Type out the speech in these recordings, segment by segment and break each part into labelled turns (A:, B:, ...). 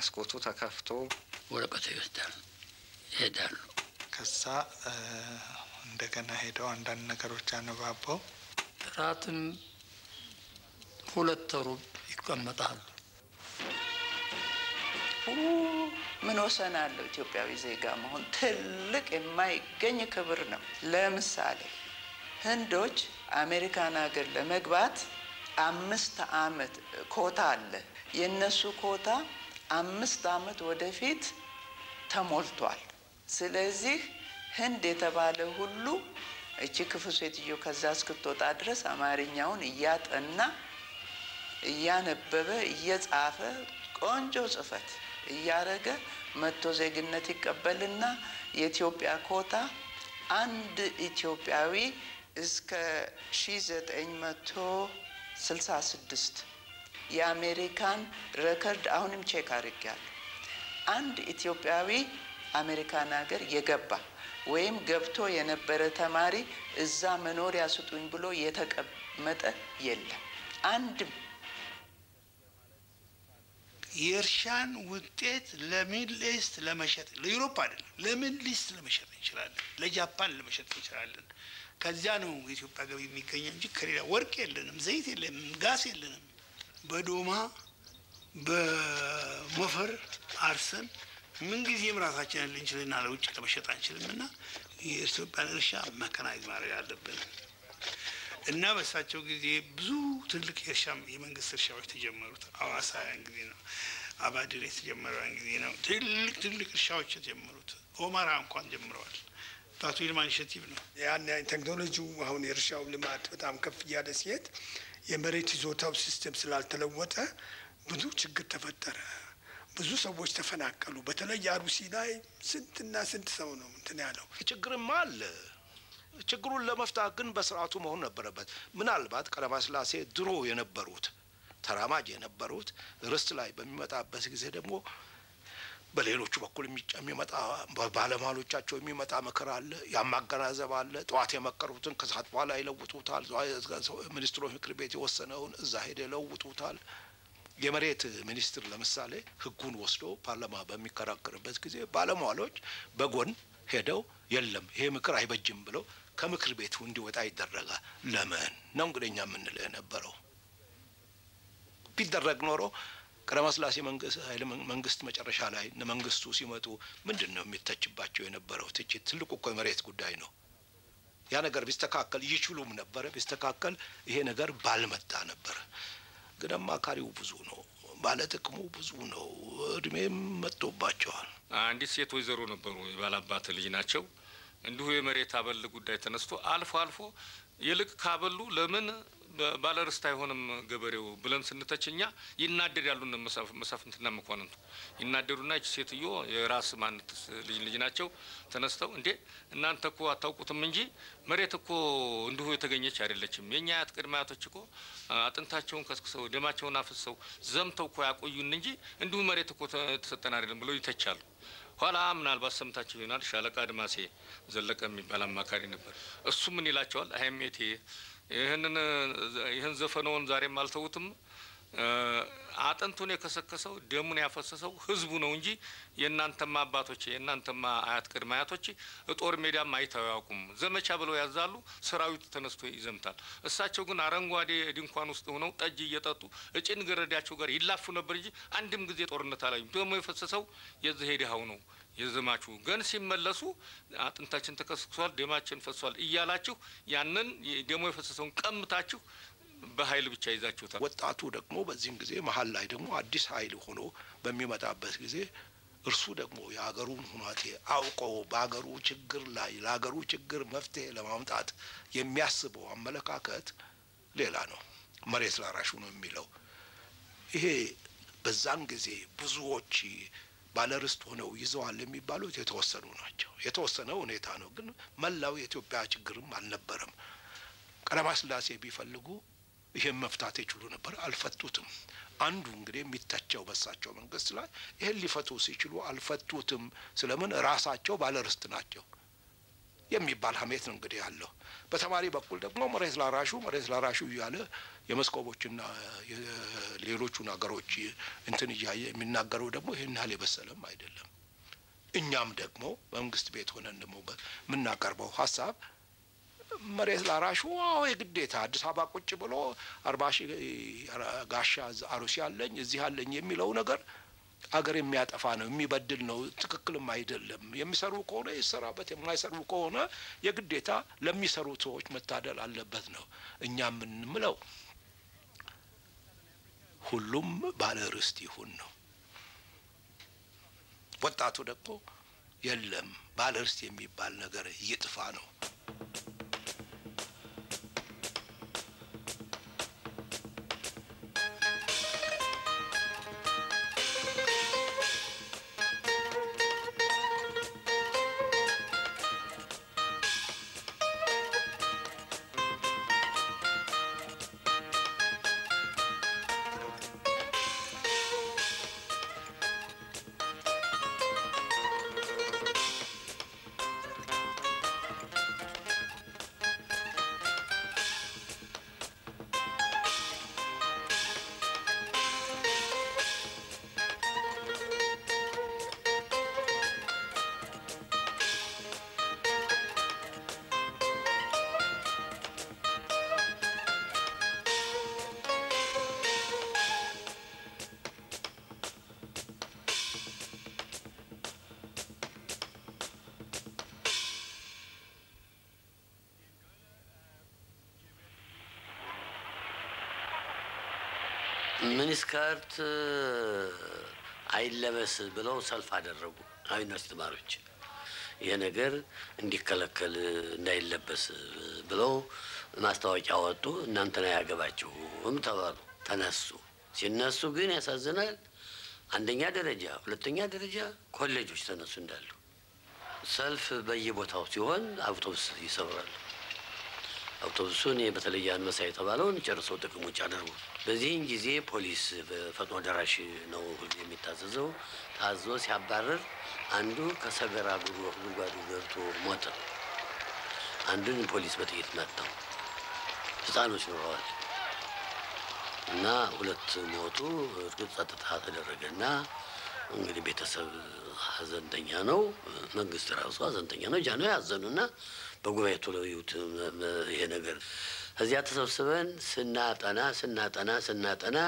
A: መስኮቱ ተከፍቶ
B: ወረቀት ይሄዳሉ።
C: ከዛ እንደገና ሄደው አንዳንድ ነገሮች አነባበው
B: ራትም ሁለት ሩብ ይቀመጣሉ።
D: ምን ወሰናለው? ኢትዮጵያዊ ዜጋ መሆን ትልቅ የማይገኝ ክብር ነው። ለምሳሌ ህንዶች አሜሪካን ሀገር ለመግባት 5 ዓመት ኮታ አለ። የነሱ ኮታ 5 ዓመት ወደፊት ተሞልቷል። ስለዚህ ህንድ የተባለ ሁሉ እቺ ክፉ ሴትዮ ከዛ እስክትወጣ ድረስ አማርኛውን እያጠና እያነበበ እየጻፈ ቆንጆ ጽፈት እያረገ መጥቶ ዜግነት ይቀበልና የኢትዮጵያ ኮታ አንድ ኢትዮጵያዊ እስከ 1966 የአሜሪካን ሬከርድ አሁንም ቼክ አድርጌያለሁ። አንድ ኢትዮጵያዊ አሜሪካን ሀገር የገባ ወይም ገብቶ የነበረ ተማሪ እዛ መኖሪያ ስጡኝ ብሎ የተቀመጠ የለም አንድም።
E: የእርሻን ውጤት ለሚድል ኢስት ለመሸጥ ለዩሮፕ አይደለም ለሚድል ኢስት ለመሸጥ እንችላለን፣ ለጃፓን ለመሸጥ እንችላለን። ከዚያ ነው የኢትዮጵያ ገቢ የሚገኘው እንጂ ከሌላ ወርቅ የለንም፣ ዘይት የለንም፣ ጋስ የለንም። በዶማ በሞፈር አርሰን ምን ጊዜም ራሳችንን ልንችልና ለውጭ ለመሸጥ አንችልምና የኢትዮጵያን እርሻ መካናይዝ ማድረግ አለብን እና በሳቸው ጊዜ ብዙ ትልቅ የመንግስት እርሻዎች ተጀመሩት። አዋሳ ያን ጊዜ ነው፣ አባድር የተጀመረው ያን ጊዜ ነው። ትልቅ እርሻዎች ተጀመሩት። ኦማራ እንኳን ጀምረዋል። ታቱ ይልማ ኢኒሼቲቭ ነው።
F: ያን ቴክኖሎጂው አሁን የእርሻው ልማት በጣም ከፍ እያለ ሲሄድ የመሬት ይዞታው ሲስተም ስላልተለወጠ ብዙ ችግር ተፈጠረ። ብዙ ሰዎች ተፈናቀሉ። በተለይ አሩሲ ላይ ስንትና ስንት ሰው ነው እንትን ያለው።
G: ችግርም አለ። ችግሩን ለመፍታት ግን በስርዓቱ መሆን ነበረበት። ምናልባት ቀዳማዊ ሥላሴ ድሮ የነበሩት ተራማጅ የነበሩት ርስት ላይ በሚመጣበት ጊዜ ደግሞ በሌሎቹ በኩል የሚመጣ ባለሟሎቻቸው የሚመጣ መከራ አለ፣ ያማገናዘብ አለ። ጠዋት የመከሩትን ከሰዓት በኋላ ይለውጡታል። ሚኒስትሮች ምክር ቤት የወሰነውን እዛ ሄደው ይለውጡታል። የመሬት ሚኒስትር ለምሳሌ ህጉን ወስዶ ፓርላማ በሚከራከርበት ጊዜ ባለሟሎች በጎን ሄደው የለም ይሄ ምክር አይበጅም ብለው ከምክር ቤቱ እንዲወጣ ይደረጋል። ለምን ነው እንግዲህ የምንለው የነበረው? ቢደረግ ኖሮ ቀዳማዊ ሥላሴ መንግስት መጨረሻ ላይ መንግስቱ ሲመጡ ምንድነው የሚተችባቸው የነበረው? ትችት ትልቁ እኮ የመሬት ጉዳይ ነው። ያ ነገር ቢስተካከል ይችሉም ነበር። ቢስተካከል ይሄ ነገር ባልመጣ ነበር። ግን አማካሪው ብዙ ነው፣ ባለጥቅሙ ብዙ ነው። እድሜም መጥቶባቸዋል።
A: አንዲት ሴት ወይዘሮ ነበሩ፣ የባላባት ልጅ ናቸው። እንዲሁ የመሬት አበል ጉዳይ ተነስቶ አልፎ ይልቅ ካበሉ ለምን ባለርስት አይሆንም ገበሬው ብለን ስንተችኛ ይናደዳሉ። መሳፍንትና መኳንንቱ ይናደዱና እቺ ሴትዮ የራስ ማንት ልጅ ናቸው። ተነስተው እንዴ እናንተ እኮ አታውቁትም እንጂ መሬት እኮ እንዲሁ የተገኘች አይደለችም። የኛ አያት ቅድመ አያቶች እኮ አጥንታቸውን ከስክሰው ደማቸውን አፍሰው ዘምተው እኮ ያቆዩን እንጂ እንዲሁ መሬት እኮ ተሰጠን አይደለም ብለው ይተቻሉ። ኋላ ምናልባት ሰምታችሁ ይሆናል ሻለቃ አድማሴ ዘለቀ የሚባል አማካሪ ነበር። እሱ ምን ይላቸዋል? አይሜቴ ይህን ዘፈነውን ዛሬም አልተውትም። አጥንቱን የከሰከሰው ደሙን ያፈሰሰው ህዝቡ ነው እንጂ የእናንተማ አባቶች የእናንተማ አያት ቅድመ አያቶች ጦር ሜዳም አይተው ያውቁም። ዘመቻ ብለው ያዛሉ፣ ሰራዊት ተነስቶ ይዘምታል። እሳቸው ግን አረንጓዴ ድንኳን ውስጥ ሆነው ጠጅ እየጠጡ እጭን ገረዳቸው ጋር ይላፉ ነበር እንጂ አንድም ጊዜ ጦርነት አላዩም። ደሙ የፈሰሰው የዚህ ሄደው ነው የዘማቹ። ግን ሲመለሱ አጥንታችን ተከስክሷል፣ ደማችን ፈሷል እያላችሁ ያንን ደሙ የፈሰሰውን ቀምታችሁ በኃይል ብቻ ይዛችሁታል። ወጣቱ ደግሞ በዚህም ጊዜ መሀል ላይ ደግሞ አዲስ ኃይል ሆኖ በሚመጣበት ጊዜ እርሱ ደግሞ የሀገሩን ሁናቴ አውቆ በሀገሩ ችግር ላይ ለሀገሩ ችግር መፍትሄ ለማምጣት የሚያስበው አመለካከት ሌላ ነው። መሬት ላራሹ ነው የሚለው። ይሄ በዛን ጊዜ ብዙዎች ባለርስት ሆነው ይዘዋል የሚባሉት የተወሰኑ ናቸው። የተወሰነ ሁኔታ ነው። ግን መላው የኢትዮጵያ ችግርም አልነበረም። ቀዳማዊ ሥላሴ ቢፈልጉ ይሄን መፍታት ይችሉ ነበር፣ አልፈቱትም። አንዱ እንግዲህ የሚታቸው በሳቸው መንግስት ላይ ይሄን ሊፈቱ ሲችሉ አልፈቱትም። ስለምን? ራሳቸው ባለርስት ናቸው።
G: የሚባል ሀሜት ነው እንግዲህ ያለው። በተማሪ በኩል ደግሞ መሬት ላራሹ እያለ የመስኮቦችና ሌሎቹ ነገሮች እንትን እያየ የሚናገረው ደግሞ ይህን ያህል የበሰለም አይደለም። እኛም ደግሞ መንግስት ቤት ሆነን ደግሞ የምናቀርበው ሀሳብ መሬት ላራሹ የግዴታ አዲስ አበባ ቁጭ ብሎ 40,000 ጋሻ አሩሲ አለኝ እዚህ አለኝ የሚለው ነገር አገር የሚያጠፋ ነው፣ የሚበድል ነው፣ ትክክልም አይደለም። የሚሰሩ ከሆነ ይሰራበት፣ የማይሰሩ ከሆነ የግዴታ ለሚሰሩ ሰዎች መታደል አለበት ነው እኛ የምንምለው። ሁሉም ባለ ርስት ይሁን ነው። ወጣቱ ደግሞ የለም ባለ ርስት የሚባል ነገር ይጥፋ ነው።
H: ሚኒስከርት አይለበስ ብለው ሰልፍ አደረጉ ዩኒቨርሲቲ ተማሪዎች። ይሄ ነገር እንዲከለከል እንዳይለበስ ብለው ማስታወቂያ ወጡ። እናንተን አያገባችሁም ተባሉ። ተነሱ። ሲነሱ ግን ያሳዝናል። አንደኛ ደረጃ፣ ሁለተኛ ደረጃ ኮሌጆች ተነሱ እንዳሉ። ሰልፍ በየቦታው ሲሆን አውቶቡስ ይሰብራሉ። አውቶቡሱን በተለይ አንበሳ የተባለውን ጨርሰው ጥቅም ውጭ አደረጉ። በዚህን ጊዜ ፖሊስ ፈጥኖ ደራሽ ነው የሚታዘዘው። ታዞ ሲያባረር አንዱ ከሰገራ ጉድጓዱ ገብቶ ሞተ። አንዱን ፖሊስ በጥይት መታው። ህፃኖች ኖረዋል እና ሁለት ሞቱ። እርግጥ ጸጥታ ተደረገና እንግዲህ ቤተሰብ ሀዘንተኛ ነው፣ መንግስት ራሱ ሀዘንተኛ ነው። ጃኖ ያዘኑና በጉባኤ ቶሎ ይውት ይሄ ነገር እዚያ ተሰብስበን ስናጠና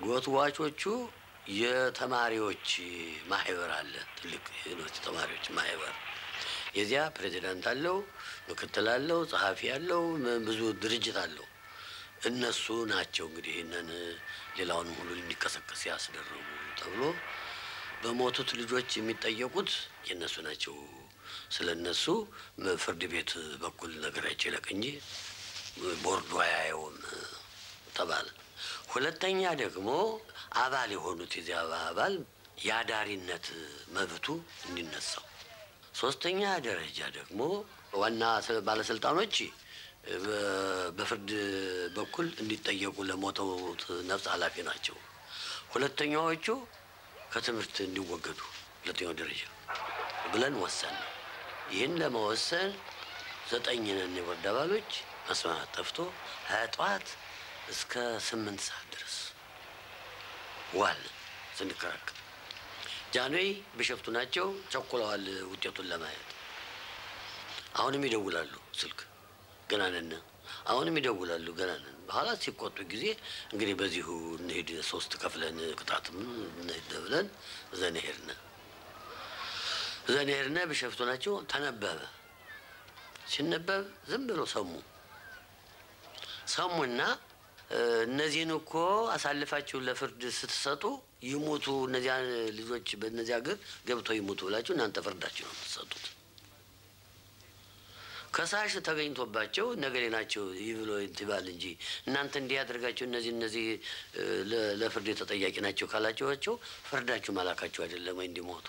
H: ጎትዋቾቹ የተማሪዎች ማህበር አለ፣ ትልቅ ዩኒቨርሲቲ ተማሪዎች ማህበር። የዚያ ፕሬዚዳንት አለው፣ ምክትል አለው፣ ጸሐፊ አለው፣ ብዙ ድርጅት አለው። እነሱ ናቸው እንግዲህ ይህንን ሌላውን ሁሉ እንዲቀሰቀስ ያስደረጉ ተብሎ በሞቱት ልጆች የሚጠየቁት የነሱ ናቸው። ስለነሱ ፍርድ ቤት በኩል ነገራቸው ይለቅ እንጂ ቦርዱ አያየውም ተባለ። ሁለተኛ ደግሞ አባል የሆኑት የዚያ አባል የአዳሪነት መብቱ እንዲነሳው። ሶስተኛ ደረጃ ደግሞ ዋና ባለስልጣኖች በፍርድ በኩል እንዲጠየቁ ለሞተው ነፍስ ኃላፊ ናቸው። ሁለተኛዎቹ ከትምህርት እንዲወገዱ ሁለተኛው ደረጃ ብለን ወሰን። ይህን ለመወሰን 9 ነን የቦርድ አባሎች መስማማት ጠፍቶ ጠዋት እስከ 8 ሰዓት ድረስ ዋል ስንከራከር። ጃንሆይ ቢሸፍቱ ናቸው፣ ቸኩለዋል ውጤቱን ለማየት። አሁንም ይደውላሉ ስልክ ገና ነን፣ አሁንም ይደውላሉ ገና ነን። በኋላ ሲቆጡ ጊዜ እንግዲህ በዚሁ እንሂድ 3 ከፍለን ቅጣትም እንሂድ ብለን እዘን ሄድን። ቢሸፍቱ ናቸው። ተነበበ። ሲነበብ ዝም ብሎ ሰሙና እነዚህን እኮ አሳልፋችሁ ለፍርድ ስትሰጡ ይሞቱ፣ እነዚያ ልጆች በእነዚያ ሀገር ገብተው ይሞቱ ብላችሁ እናንተ ፈርዳችሁ ነው የምትሰጡት። ከሳሽ ተገኝቶባቸው ነገሌ ናቸው ይብሎ ይባል እንጂ እናንተ እንዲህ ያደርጋችሁ እነዚህ ለፍርድ ተጠያቂ ናቸው ካላችኋቸው ፈርዳችሁ ማላካችሁ አይደለም ወይ እንዲሞቱ።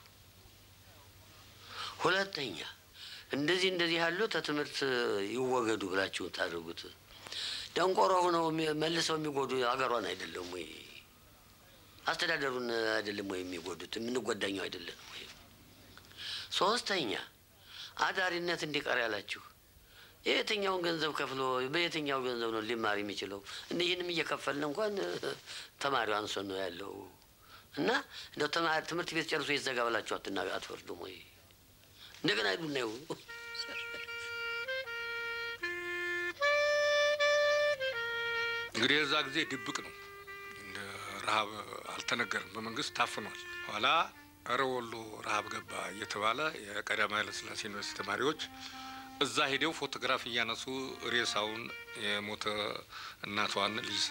H: ሁለተኛ እንደዚህ ያሉ ተትምህርት ይወገዱ ብላችሁ ታደርጉት ደንቆሮ ሆነው መልሰው የሚጎዱ አገሯን አይደለም ወይ አስተዳደሩን አይደለም ወይ የሚጎዱት? የምንጎዳኛው አይደለም ወይ? ሶስተኛ አዳሪነት እንዲቀር ያላችሁ የትኛውን ገንዘብ ከፍሎ በየትኛው ገንዘብ ነው ሊማር የሚችለው? ይህንም እየከፈልን እንኳን ተማሪው አንሶ ነው ያለው እና እንደው ትምህርት ቤት ጨርሶ ይዘጋ ብላችሁ አትፈርዱም ወይ? እንደገና ሄዱና ይው
A: እንግዲህ እዛ ጊዜ ድብቅ ነው። እንደ ረሃብ አልተነገርም፣ በመንግስት ታፍኗል። ኋላ ኧረ ወሎ ረሃብ ገባ እየተባለ የቀዳማዊ ኃይለ ሥላሴ ዩኒቨርሲቲ ተማሪዎች እዛ ሄደው ፎቶግራፍ እያነሱ ሬሳውን የሞተ እናቷን ልጅ